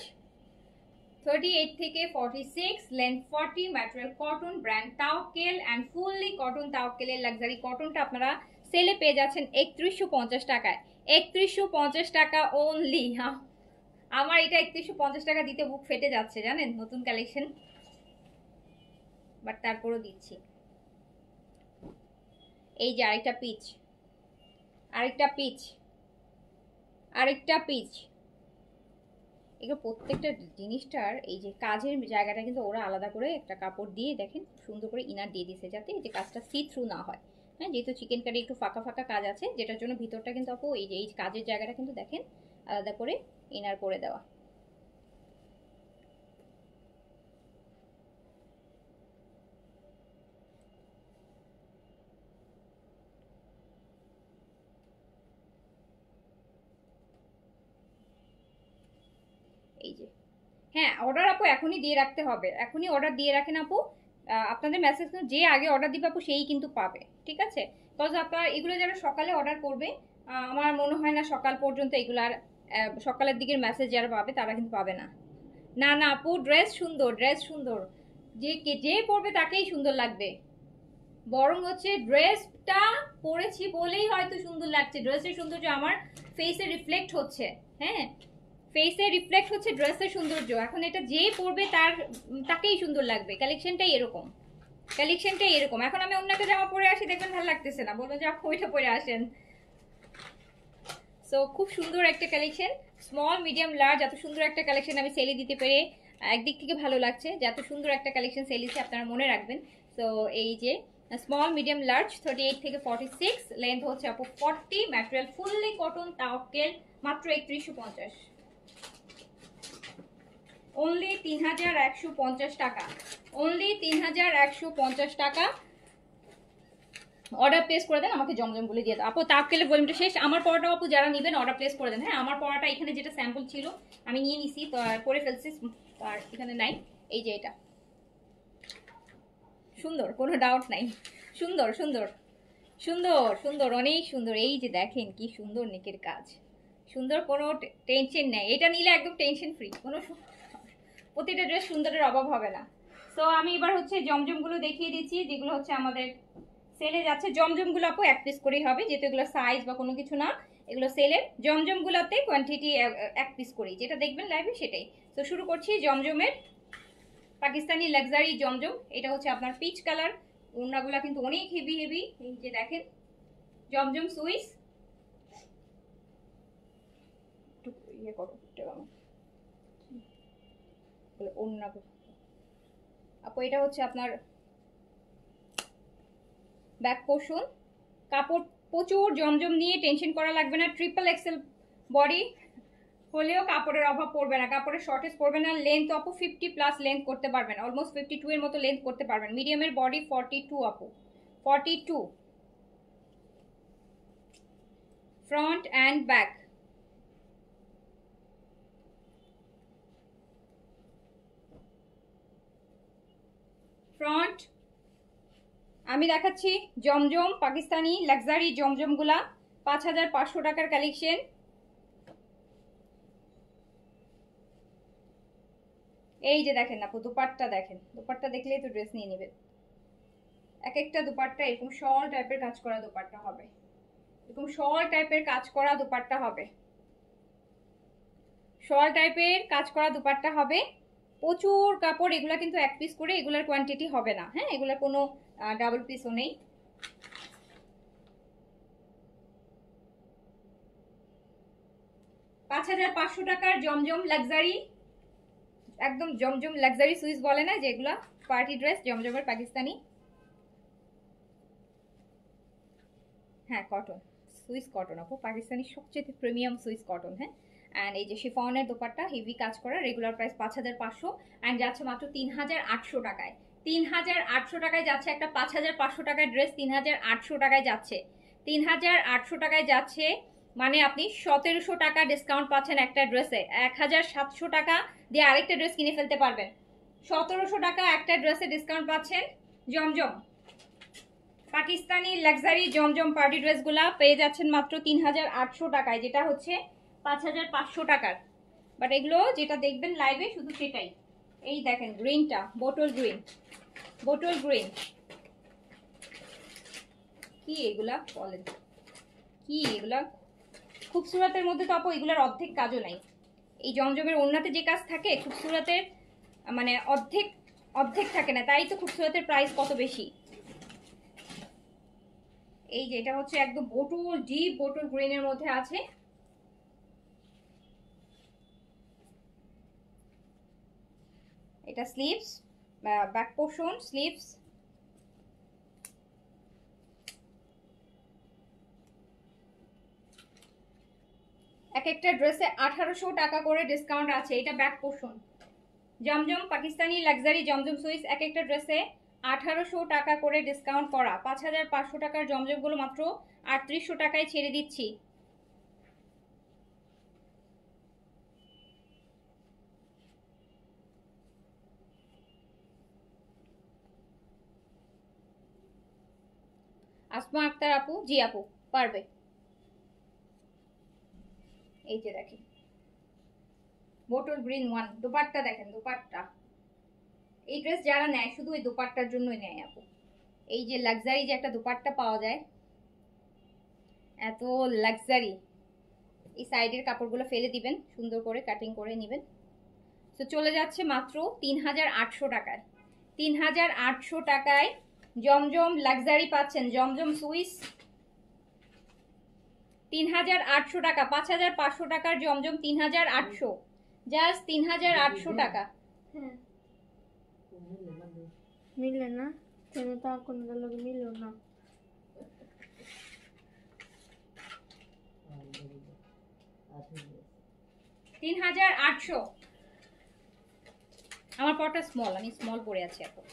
38 থেকে 46, length 40, material cotton, brand Tawakkal and fully cotton. তাওকেলের লাক্সারি কটনটা আপনারা সেলে পেয়ে যাচ্ছেন 3150 টাকায়, 3150 টাকা অনলি। আমার এটা 3150 টাকা দিতে বুক ফেটে যাচ্ছে জানেন, নতুন কালেকশন, বাট তারপরও দিচ্ছি। এই যে আরেকটা পিচ, আরেকটা পিচ, আরেকটা পিচ। এগুলো প্রত্যেকটা জিনিসটার এই যে কাজের জায়গাটা কিন্তু ওরা আলাদা করে একটা কাপড় দিয়ে দেখেন সুন্দর করে ইনার দিয়ে দিয়েছে, যাতে এই যে কাজটা সি থ্রু না হয়। হ্যাঁ, যেহেতু চিকেন কারি একটু ফাঁকা ফাঁকা কাজ আছে, যেটার জন্য ভিতরটা কিন্তু আপু এই যে এই কাজের জায়গাটা কিন্তু দেখেন আলাদা করে ইনার করে দেওয়া। এই যে হ্যাঁ, অর্ডার আপু এখনই দিয়ে রাখতে হবে, এখনই অর্ডার দিয়ে রাখেন আপু। আপনাদের মেসেজ যে আগে অর্ডার দিবে আপু সেই কিন্তু পাবে, ঠিক আছে? বিকজ আপনার এগুলো যারা সকালে অর্ডার করবে, আমার মনে হয় না সকাল পর্যন্ত এগুলো আর সকালের দিকের মেসেজ যারা পাবে তারা কিন্তু পাবে না। না না আপু, ড্রেস সুন্দর, ড্রেস সুন্দর, যে পরবে তাকেই সুন্দর লাগবে, বরং হচ্ছে ড্রেসটা পরেছি বলেই হয়তো সুন্দর লাগছে, ড্রেসের সৌন্দর্য আমার ফেসে রিফ্লেক্ট হচ্ছে। হ্যাঁ, ফেসে রিফ্লেক্ট হচ্ছে ড্রেসের সৌন্দর্য, এখন এটা যেই পরবে তাকেই সুন্দর লাগবে। কালেকশনটাই এরকম, কালেকশনটাই এরকম। এখন আমি অন্য একটা জামা পরে আসি, দেখবেন ভালো লাগতেছে না, বলবেন যে আপু ওইটা পরে আসেন। সো খুব সুন্দর একটা কালেকশন, স্মল মিডিয়াম লার্জ, এত সুন্দর একটা কালেকশন আমি সেলে দিতে পেরে একদিক থেকে ভালো লাগছে যে এত সুন্দর একটা কালেকশন সেল দিচ্ছে, আপনারা মনে রাখবেন। সো এই যে স্মল মিডিয়াম লার্জ 38 থেকে 46, লেন্থ হচ্ছে আপু 40, ম্যাটেরিয়াল ফুললি কটন তাওকেল, মাত্র 3150, অনলি 3150 টাকা, অনলি 3150 টাকা। অর্ডার প্লেস করে দেন, আমাকে জমজম বলে দিয়ে দাও আপু। তাওকেলের ভলিউমটা শেষ, আমার পড়াটা আপু যারা নেবেন অর্ডার প্লেস করে দেন। হ্যাঁ, আমার পড়াটা এখানে যেটা স্যাম্পল ছিল আমি নিয়ে নিছি, তো পরে ফেলছি, আর এখানে নাই। এই যে এটা সুন্দর, কোনো ডাউট নাই, সুন্দর সুন্দর সুন্দর সুন্দর, অনেক সুন্দর। এই যে দেখেন কি সুন্দর নেকের কাজ, সুন্দর, কোনো টেনশন নেই, এটা নিলে একদম টেনশন ফ্রি, কোনো প্রতিটা ড্রেস সুন্দরের অভাব হবে না। তো আমি এবার হচ্ছে জমজমগুলো দেখিয়ে দিচ্ছি, যেগুলো হচ্ছে আমাদের সেলে যাচ্ছে। জমজমগুলো আপু এক পিস করেই হবে, যেহেতু এগুলো সাইজ বা কোনো কিছু না, এগুলো সেলের। জমজমগুলোতে কোয়ান্টিটি এক পিস করেই, যেটা দেখবেন লাইভে সেটাই। তো শুরু করছি জমজমের, পাকিস্তানি লাক্সারি জমজম। এটা হচ্ছে আপনার পিচ কালার, ওড়নাগুলো কিন্তু অনেক হেভি হেভি, এই যে দেখেন জমজম সুইস। ইয়ে করো ওড়না আপু, এটা হচ্ছে আপনার ব্যাক পোর্শন, কাপড় প্রচুর জমজম নিয়ে টেনশন করা লাগবে না, ট্রিপল এক্সেল বডি হলেও কাপড়ের অভাব পড়বে না, কাপড়ের শর্টেজ পড়বে না। লেন্থ আপু 50+ লেন্থ করতে পারবেন, অলমোস্ট 52 এর মতো লেন্থ করতে পারবেন। মিডিয়ামের বডি 42 আপু, 42, ফ্রন্ট অ্যান্ড ব্যাক। ফ্রন্ট আমি দেখাচ্ছি জমজম পাকিস্তানি লাক্সারি জমজমগুলা, 5500 টাকার কালেকশন। এই যে দেখেন আপু, দুপাট্টা দেখেন, দুপাট্টা দেখলেই তো ড্রেস নিয়ে নেবেন। এক একটা দুপাট্টা এরকম শল টাইপের কাজ করা দুপাট্টা হবে, এরকম শল টাইপের কাজ করা দুপাট্টা হবে, শল টাইপের কাজ করা দুপাট্টা হবে। প্রচুর কাপড়, এগুলা কিন্তু এক পিস করে, এগুলার কোয়ান্টিটি হবে না। হ্যাঁ, এগুলার কোনো ডাবল পিসও নেই। 5500 টাকার জমজম লাক্সারি, একদম জমজম লাক্সারি সুইস বলে না যেগুলা পার্টি ড্রেস, জমজমের পাকিস্তানি। হ্যাঁ কটন, সুইস কটন আপু, পাকিস্তানি সবচেয়ে প্রিমিয়াম সুইস কটন। হ্যাঁ, অ্যান্ড এই যে শিফনের দোপাট্টা হেভি কাজ করা, রেগুলার প্রাইস 5500 অ্যান্ড যাচ্ছে মাত্র 3800 টাকায়। 3800 টাকায় যাচ্ছে একটা 5500 টাকার ড্রেস, 3800 টাকায় যাচ্ছে, 3800 টাকায় যাচ্ছে। মানে আপনি 1700 টাকা ডিসকাউন্ট পাচ্ছেন একটা ড্রেসে, 1700 টাকা দিয়ে আরেকটা ড্রেস কিনে ফেলতে পারবেন। 1700 টাকা একটা ড্রেসে ডিসকাউন্ট পাচ্ছেন। জমজম পাকিস্তানি লাক্সারি জমজম পার্টি ড্রেসগুলা পেয়ে যাচ্ছেন মাত্র 3800 টাকায়, যেটা হচ্ছে 5500 টাকার। বাট এগুলো যেটা দেখবেন লাইভে শুধু সেটাই। এই দেখেন গ্রিনটা, বোটল গ্রিন, বোটল গ্রিন। কি এগুলা বলেন, কি এগুলা খুবসুরতের মধ্যে তো আপু এগুলার অর্ধেক কাজও নাই। এই জমজমের ওন্নাতে যে কাজ থাকে খুবসুরতের মানে অর্ধেক অর্ধেক থাকে না, তাই তো খুবসুরতের প্রাইস কত বেশি। এই যে এটা হচ্ছে একদম বোটল ডিপ বোটল গ্রিনের মধ্যে আছে। এটা স্লিভস, ব্যাক পোর্শন, স্লিভস। এক একটা ড্রেসে 1800 টাকা করে ডিসকাউন্ট আছে। এটা ব্যাক পোর্শন জমজম পাকিস্তানি লাক্সারি জমজম সুইস, এক একটা ড্রেসে 1800 টাকা করে ডিসকাউন্ট করা। 5500 টাকার জমজমগুলো মাত্র 3800 টাকায় ছেড়ে দিচ্ছি। আসমা আক্তার আপু, জি আপু পারবে। এই যে দেখেন বোটল গ্রিন ওয়ান, দোপাট্টা দেখেন, দোপাট্টা। এই ড্রেস যারা নেয় শুধু ওই দোপাট্টার জন্যই নেয় আপু। এই যে লাক্সারি যে একটা দোপাট্টা পাওয়া যায়, এত লাক্সারি। এই সাইডের কাপড়গুলো ফেলে দিবেন, সুন্দর করে কাটিং করে নেবেন। তো চলে যাচ্ছে মাত্র 3800 টাকায়। 3800 টাকায় জমজম লাক্সারি পাচ্ছেন, জমজম সুইস 3800 টাকা। 5500 টাকার জমজম 3800, জাস্ট 3800 টাকা। মিলে না কেন, তা কোনো লোক মিলল না। 3800। আমার পরটা স্মল, আমি স্মল পরে আছি এখন।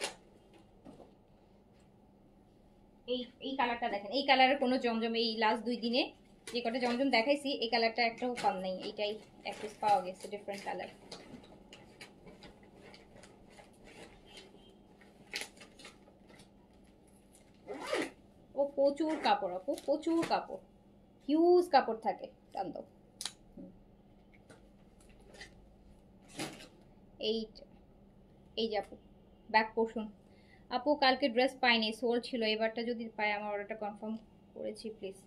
এই এই কালারটা দেখেন, এই কালারের কোনো জমজম এই লাস্ট 2 দিনে যে কটা জমজম দেখাইছি এই কালারটা একটাও কম নেই, এইটাই এক পিস পাওয়া গেছে ডিফারেন্ট কালার। ও প্রচুর কাপড় আপু, প্রচুর কাপড়, হিউজ কাপড় থাকে। টান দাও। এই এই যে আপু ব্যাক পোর্শন। আপু কালকে ড্রেস পাইনি, সোল ছিল, এবারটা যদি পাই আমার অর্ডারটা কনফার্ম করেছি প্লিজ।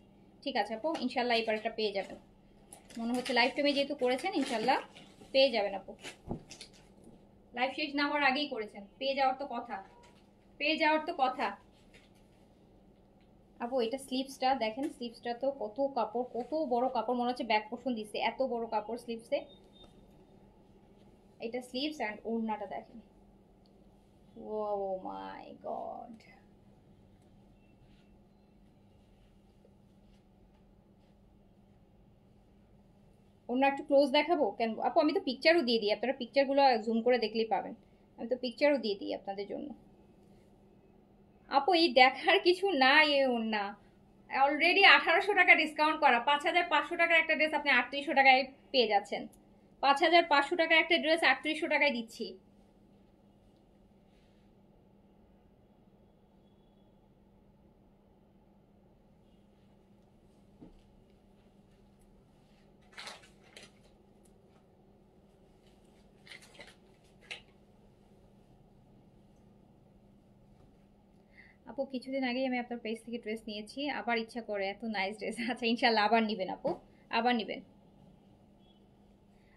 ঠিক আছে আপু, ইনশাল্লাহ এবারটা পেয়ে যাবেন। মনে হচ্ছে লাইভ টাইমে যেহেতু করেছেন ইনশাল্লাহ পেয়ে যাবেন আপু। লাইভ শেষ না হওয়ার আগেই করেছেন, পেয়ে যাওয়ার তো কথা, পেয়ে যাওয়ার তো কথা। আপু এটা স্লিভসটা দেখেন, স্লিভসটা তো কত কাপড়, কত বড় কাপড়, মনে হচ্ছে ব্যাক পোর্শন দিচ্ছে, এত বড় কাপড় স্লিভসে। এটা স্লিভস অ্যান্ড ওড়নাটা দেখেন, ও মাই গড। ওড়না একটু ক্লোজ দেখাবো কেন আপু? আমি তো পিকচারও দিয়ে দিই, আপনারা পিকচারগুলো জুম করে দেখলেই পাবেন। আমি তো পিকচারও দিয়ে দিই আপনাদের জন্য। আপু এই দেখার কিছু না, এ ওড়না অলরেডি 1800 টাকা ডিসকাউন্ট করা। 5500 টাকার একটা ড্রেস আপনি 3800 টাকায় পেয়ে যাচ্ছেন। 5500 টাকার একটা ড্রেস 3800 টাকায় দিচ্ছি। আপু কিছুদিন আগেই আমি আপনার পেজ থেকে ড্রেস নিয়েছি, আবার ইচ্ছা করে, এত নাইস ড্রেস। আচ্ছা ইনশাল্লাহ আবার নেবেন আপু, আবার নেবেন।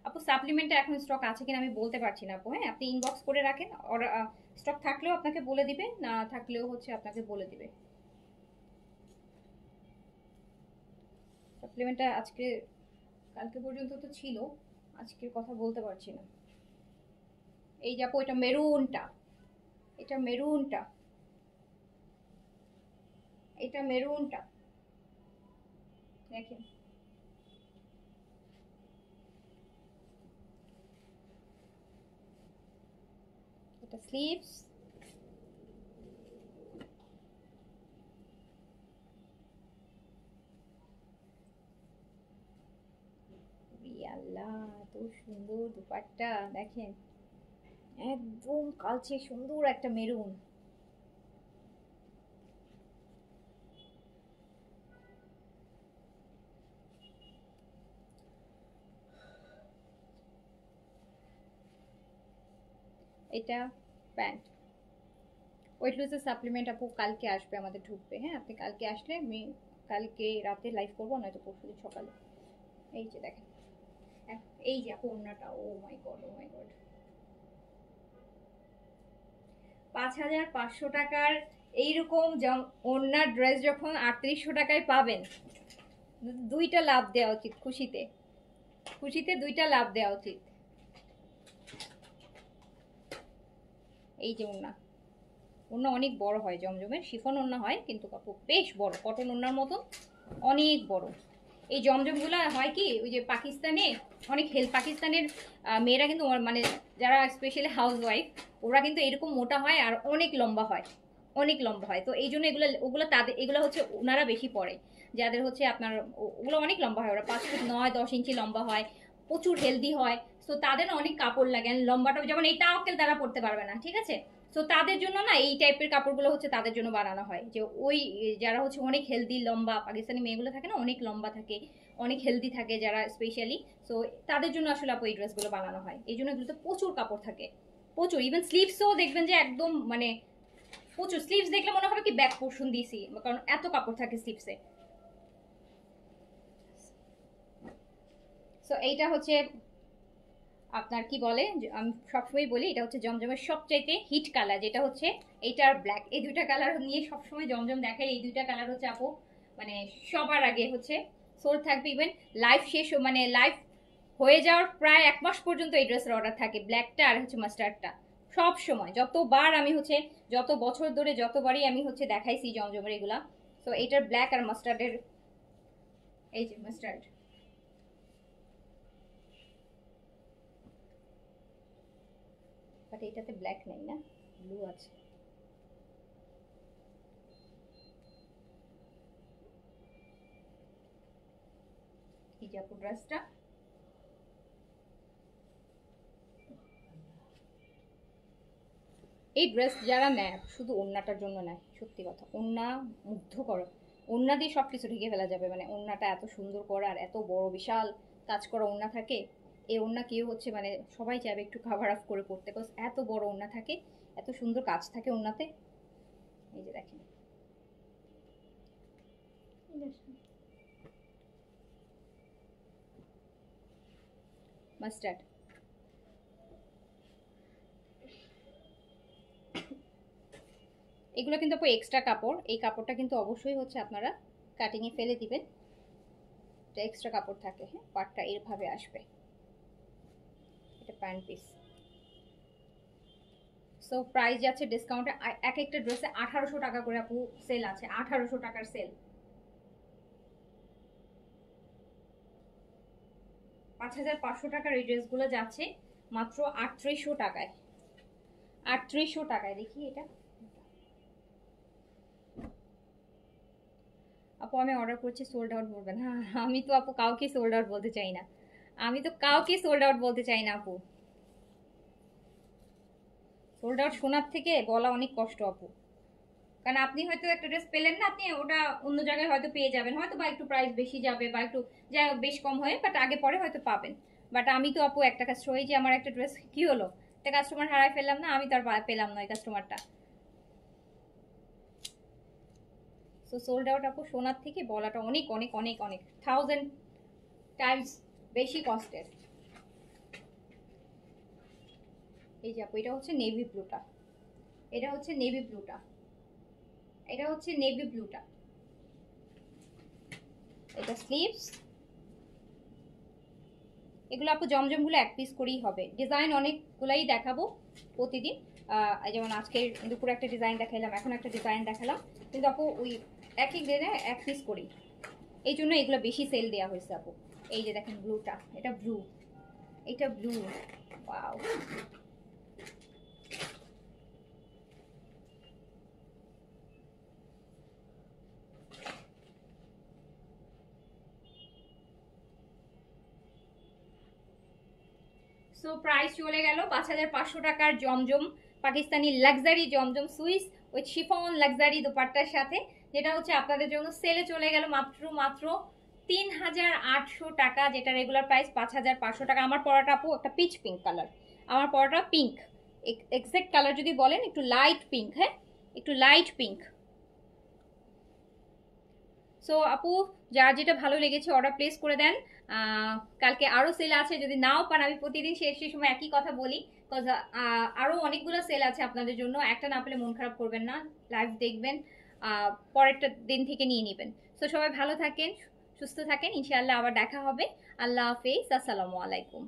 আপু সাপ্লিমেন্টে এখন স্টক আছে কিনা আমি বলতে পারছি না আপু। হ্যাঁ, আপনি ইনবক্স করে রাখেন, অর্ডার স্টক থাকলেও আপনাকে বলে দিবে, না থাকলেও হচ্ছে আপনাকে বলে দিবে। সাপ্লিমেন্টটা আজকে কালকে পর্যন্ত তো ছিল, আজকের কথা বলতে পারছি না। এই যে আপু এটা মেরুনটা, এটা মেরুনটা, এটা মেরুনটা দেখেন। এটা স্লিভস, আল্লাহ এত সুন্দর দুপাট্টা দেখেন, একদম কালচে সুন্দর একটা মেরুন। এটা প্যান্ট, ওয়েট লুজের সাপ্লিমেন্ট আপু কালকে আসবে, আমাদের ঢুকবে। হ্যাঁ, আপনি কালকে আসলে আমি কালকে রাতে লাইভ করবো, নয়তো পরশুদিন সকালে। এই যে দেখেন, এই যে আপু ওড়নাটা, ও মাই গড, ও মাই গড, 5,500 টাকার এইরকম ওড়নার ড্রেস যখন 3800 টাকায় পাবেন, দুইটা লাভ দেওয়া উচিত, খুশিতে খুশিতে দুইটা লাভ দেওয়া উচিত। এই যে ওড়না, ওড়না অনেক বড় হয়, জমজমের শিফন ওড়না হয়, কিন্তু কাপড় বেশ বড়, কটন ওড়নার মতো অনেক বড়। এই জমজমগুলো হয় কি, ওই যে পাকিস্তানে অনেক পাকিস্তানের মেয়েরা কিন্তু মানে যারা স্পেশালি হাউস ওয়াইফ, ওরা কিন্তু এরকম মোটা হয় আর অনেক লম্বা হয়, অনেক লম্বা হয়। তো এই জন্য এগুলো ওগুলো তাদের, এগুলো হচ্ছে ওনারা বেশি পরে, যাদের হচ্ছে আপনার ওগুলো অনেক লম্বা হয়, ওরা 5 ফুট 9 10 ইঞ্চি লম্বা হয়, প্রচুর হেলদি হয়। তো তাদের অনেক কাপড় লাগে, লম্বাটা যেমন এই তাওয়াক্কেল তারা পড়তে পারবে না, ঠিক আছে। তো তাদের জন্য না এই টাইপের কাপড়গুলো হচ্ছে তাদের জন্য বানানো হয়, যে ওই যারা হচ্ছে অনেক হেলদি লম্বা, পাকিস্তানি মেয়েগুলো থাকে না, অনেক লম্বা থাকে, অনেক হেলদি থাকে যারা স্পেশালি, তো তাদের জন্য আসলে আপু এই ড্রেসগুলো বানানো হয়। এই জন্য এগুলোতে প্রচুর কাপড় থাকে, প্রচুর। ইভেন স্লিভসও দেখবেন যে একদম মানে প্রচুর, স্লিভস দেখলে মনে হবে কি ব্যাক পোর্শন দিয়েছি, কারণ এত কাপড় থাকে স্লিভসে। সো এইটা হচ্ছে আপনার কি বলে, আমি সবসময় বলি এটা হচ্ছে জমজমের সবচাইতে হিট কালার, যেটা হচ্ছে এইটা আর ব্ল্যাক, এই দুইটা কালার নিয়ে সবসময় জমজম দেখায়। এই দুইটা কালার হচ্ছে আপু মানে সবার আগে হচ্ছে সোল্ড থাকবে। ইভেন লাইভ শেষ, মানে লাইভ হয়ে যাওয়ার প্রায় 1 মাস পর্যন্ত এই ড্রেসের অর্ডার থাকে, ব্ল্যাকটা আর হচ্ছে মাস্টার্ডটা। সব সময় যতবার আমি হচ্ছে, যত বছর ধরে যতবারই আমি হচ্ছে দেখাইছি জমজমের এগুলা, তো এইটার ব্ল্যাক আর মাস্টার্ডের, এই যে মাস্টার্ড, বাট এইটাতে ব্ল্যাক নেই না, ব্লু আছে। এই যে আপু ড্রেসটা, এই ড্রেস যারা নেয় শুধু ওড়নাটার জন্য নেয়, সত্যি কথা, ওড়না মুগ্ধ করে, ওড়না দিয়ে সব কিছু ঢেকে ফেলা যাবে, মানে ওড়নাটা এত সুন্দর করা আর এত বড় বিশাল কাজ করা ওড়না থাকে। এই ওড়না কেউ হচ্ছে মানে সবাই চাইবে একটু কাভার আপ করে পড়তে, বিকজ এত বড় ওড়না থাকে, এত সুন্দর কাজ থাকে ওড়নাতে। এই যে দেখেন, মাস্টার্ড, এগুলো কিন্তু আপু এক্সট্রা কাপড়, এই কাপড়টা কিন্তু অবশ্যই হচ্ছে আপনারা কাটিংয়ে ফেলে দিবেন, এটা এক্সট্রা কাপড় থাকে। হ্যাঁ, পাটটা এরভাবে আসবে, এটা প্যান্ট পিস। সো প্রাইস যাচ্ছে ডিসকাউন্টে, এক একটা ড্রেসে 1800 টাকা করে আপু সেল আছে, 1800 টাকার সেল। 5500 টাকার এই ড্রেসগুলো যাচ্ছে মাত্র 3800 টাকায়, 3800 টাকায়। দেখি এটা আপু আমি অর্ডার করছি, সোল্ড আউট বলবেন? হ্যাঁ, আমি তো আপু কাউকে সোল্ড আউট বলতে চাই না, আমি তো কাউকে সোল্ড আউট বলতে চাই না আপু। সোল্ড আউট শোনার থেকে বলা অনেক কষ্ট আপু, কারণ আপনি হয়তো একটা ড্রেস পেলেন না, আপনি ওটা অন্য জায়গায় হয়তো পেয়ে যাবেন, হয়তো বা একটু প্রাইস বেশি যাবে বা একটু যা বেশ কম হয়, বাট আগে পরে হয়তো পাবেন। বাট আমি তো আপু একটা কাস্টমার, এই যে আমার একটা ড্রেস কি হলো, একটা কাস্টমার হারাই ফেললাম না, আমি তো আর পেলাম না ওই কাস্টমারটা। সো সোল্ড আউট আপু শোনার থেকে বলাটা অনেক অনেক অনেক অনেক 1000 টাইমস বেশি কস্টের। এই যে আপু এটা হচ্ছে নেভি ব্লুটা, এটা হচ্ছে নেভি ব্লুটা, এটা হচ্ছে নেভি ব্লুটা, এটা স্লিভস, এগুলো আপু জমজমগুলো এক পিস করেই হবে। ডিজাইন অনেকগুলাই দেখাবো প্রতিদিন। যেমন আজকে দুপুরে একটা ডিজাইন দেখাইলাম, এখন একটা ডিজাইন দেখালাম, কিন্তু আপু ওই এক এক দিনে এক পিস করি, এই জন্য এগুলো বেশি সেল দেওয়া হয়েছে আপু। এই যে দেখেন ব্লুটা, এটা ব্লু, এটা ব্লু, ওয়াও। সো প্রাইস চলে গেল 5500 টাকার জমজম, পাকিস্তানি লাক্সারি জমজম সুইস উইথ শিফন লাক্সারি দোপাট্টার সাথে, যেটা হচ্ছে আপনাদের জন্য সেলে চলে গেল মাত্র 3800 টাকা, যেটা রেগুলার প্রাইস 5500 টাকা। আমার পরাটা আপু একটা পিচ পিঙ্ক কালার, আমার পরাটা পিঙ্ক, এক্সাক্ট কালার যদি বলেন একটু লাইট পিঙ্ক, হ্যাঁ একটু লাইট পিঙ্ক। সো আপু যার যেটা ভালো লেগেছে অর্ডার প্লেস করে দেন। কালকে আরও সেল আছে, যদি নাও পান আমি প্রতিদিন শেষের সময় একই কথা বলি, বিকজ আরও অনেকগুলো সেল আছে আপনাদের জন্য, একটা না পেলে মন খারাপ করবেন না, লাইভ দেখবেন, পরেরটা দিন থেকে নিয়ে নেবেন। সো সবাই ভালো থাকেন, সুস্থ থাকেন, ইনশাআল্লাহ আবার দেখা হবে। আল্লাহ হাফেজ, আসসালামু আলাইকুম।